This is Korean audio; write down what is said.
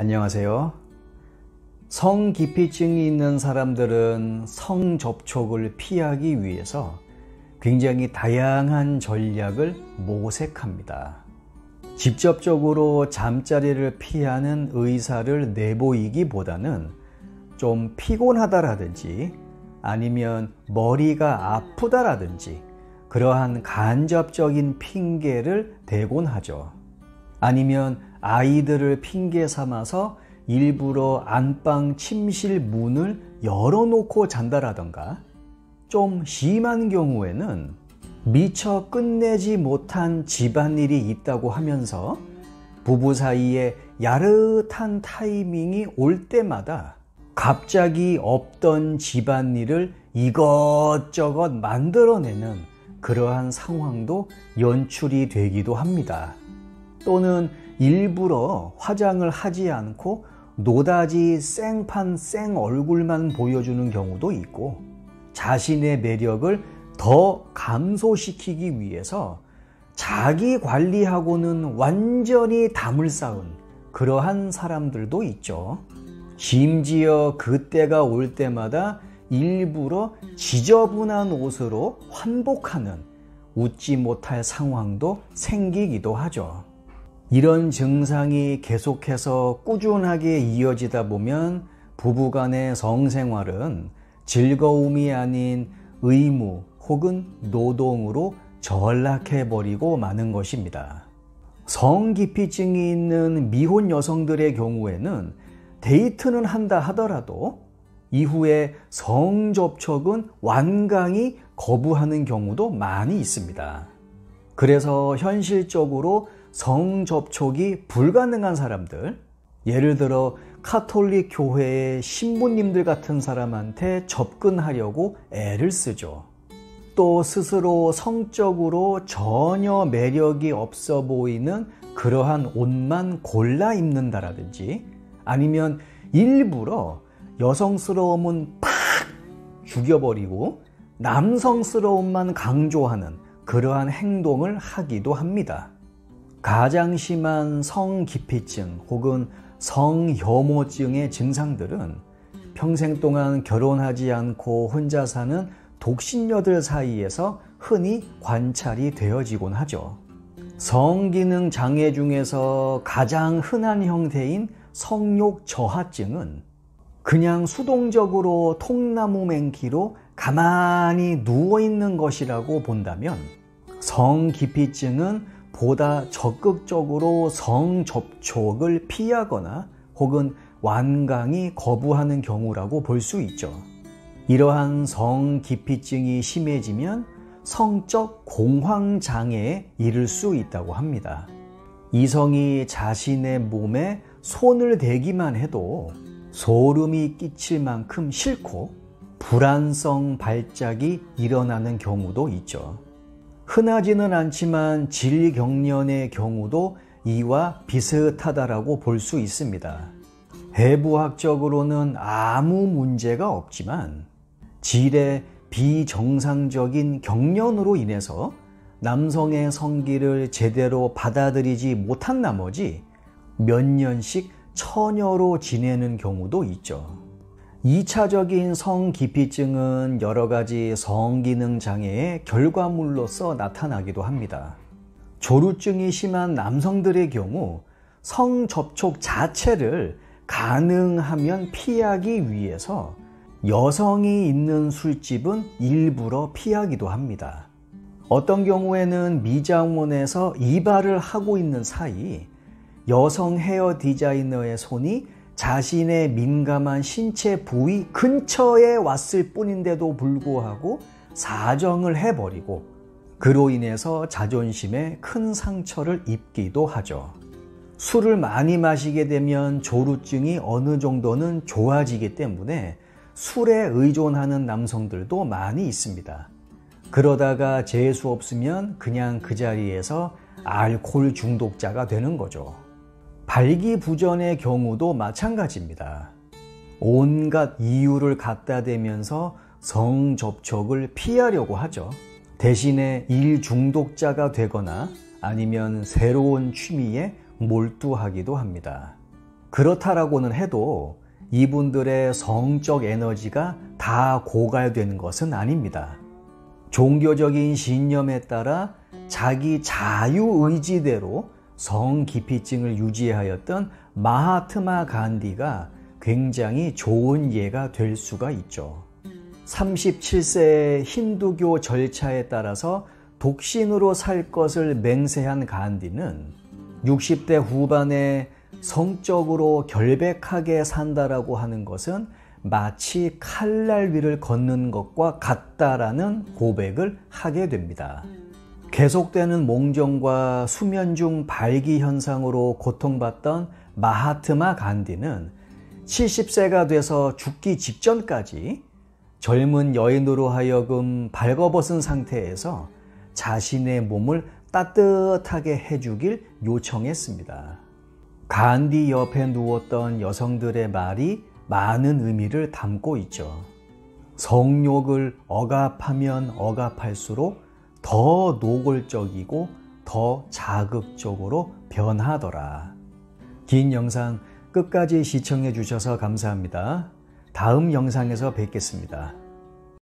안녕하세요. 성기피증이 있는 사람들은 성접촉을 피하기 위해서 굉장히 다양한 전략을 모색합니다. 직접적으로 잠자리를 피하는 의사를 내보이기보다는 좀 피곤하다라든지 아니면 머리가 아프다라든지 그러한 간접적인 핑계를 대곤 하죠. 아니면 아이들을 핑계 삼아서 일부러 안방 침실 문을 열어놓고 잔다라던가, 좀 심한 경우에는 미처 끝내지 못한 집안일이 있다고 하면서 부부 사이에 야릇한 타이밍이 올 때마다 갑자기 없던 집안일을 이것저것 만들어내는 그러한 상황도 연출이 되기도 합니다. 또는 일부러 화장을 하지 않고 노다지 생판 생 얼굴만 보여주는 경우도 있고, 자신의 매력을 더 감소시키기 위해서 자기 관리하고는 완전히 담을 쌓은 그러한 사람들도 있죠. 심지어 그때가 올 때마다 일부러 지저분한 옷으로 환복하는 웃지 못할 상황도 생기기도 하죠. 이런 증상이 계속해서 꾸준하게 이어지다 보면 부부간의 성생활은 즐거움이 아닌 의무 혹은 노동으로 전락해버리고 마는 것입니다. 성기피증이 있는 미혼 여성들의 경우에는 데이트는 한다 하더라도 이후에 성접촉은 완강히 거부하는 경우도 많이 있습니다. 그래서 현실적으로 성접촉이 불가능한 사람들, 예를 들어 카톨릭 교회의 신부님들 같은 사람한테 접근하려고 애를 쓰죠. 또 스스로 성적으로 전혀 매력이 없어 보이는 그러한 옷만 골라 입는다라든지, 아니면 일부러 여성스러움은 팍 죽여버리고 남성스러움만 강조하는 그러한 행동을 하기도 합니다. 가장 심한 성기피증 혹은 성혐오증의 증상들은 평생 동안 결혼하지 않고 혼자 사는 독신녀들 사이에서 흔히 관찰이 되어지곤 하죠. 성기능 장애 중에서 가장 흔한 형태인 성욕 저하증은 그냥 수동적으로 통나무 맹키로 가만히 누워있는 것이라고 본다면, 성기피증은 보다 적극적으로 성접촉을 피하거나 혹은 완강히 거부하는 경우라고 볼 수 있죠. 이러한 성기피증이 심해지면 성적 공황장애에 이를 수 있다고 합니다. 이성이 자신의 몸에 손을 대기만 해도 소름이 끼칠 만큼 싫고 불안성 발작이 일어나는 경우도 있죠. 흔하지는 않지만 질경련의 경우도 이와 비슷하다라고 볼 수 있습니다. 해부학적으로는 아무 문제가 없지만 질의 비정상적인 경련으로 인해서 남성의 성기를 제대로 받아들이지 못한 나머지 몇 년씩 처녀로 지내는 경우도 있죠. 2차적인 성기피증은 여러 가지 성기능 장애의 결과물로서 나타나기도 합니다. 조루증이 심한 남성들의 경우 성접촉 자체를 가능하면 피하기 위해서 여성이 있는 술집은 일부러 피하기도 합니다. 어떤 경우에는 미장원에서 이발을 하고 있는 사이 여성 헤어 디자이너의 손이 자신의 민감한 신체 부위 근처에 왔을 뿐인데도 불구하고 사정을 해버리고 그로 인해서 자존심에 큰 상처를 입기도 하죠. 술을 많이 마시게 되면 조루증이 어느 정도는 좋아지기 때문에 술에 의존하는 남성들도 많이 있습니다. 그러다가 재수 없으면 그냥 그 자리에서 알코올 중독자가 되는 거죠. 발기부전의 경우도 마찬가지입니다. 온갖 이유를 갖다 대면서 성접촉을 피하려고 하죠. 대신에 일 중독자가 되거나 아니면 새로운 취미에 몰두하기도 합니다. 그렇다라고는 해도 이분들의 성적 에너지가 다 고갈되는 것은 아닙니다. 종교적인 신념에 따라 자기 자유의지대로 성기피증을 유지하였던 마하트마 간디가 굉장히 좋은 예가 될 수가 있죠. 37세의 힌두교 절차에 따라서 독신으로 살 것을 맹세한 간디는 60대 후반에 성적으로 결백하게 산다라고 하는 것은 마치 칼날 위를 걷는 것과 같다라는 고백을 하게 됩니다. 계속되는 몽정과 수면 중 발기 현상으로 고통받던 마하트마 간디는 70세가 돼서 죽기 직전까지 젊은 여인으로 하여금 발거벗은 상태에서 자신의 몸을 따뜻하게 해주길 요청했습니다. 간디 옆에 누웠던 여성들의 말이 많은 의미를 담고 있죠. 성욕을 억압하면 억압할수록 더 노골적이고 더 자극적으로 변하더라. 긴 영상 끝까지 시청해 주셔서 감사합니다. 다음 영상에서 뵙겠습니다.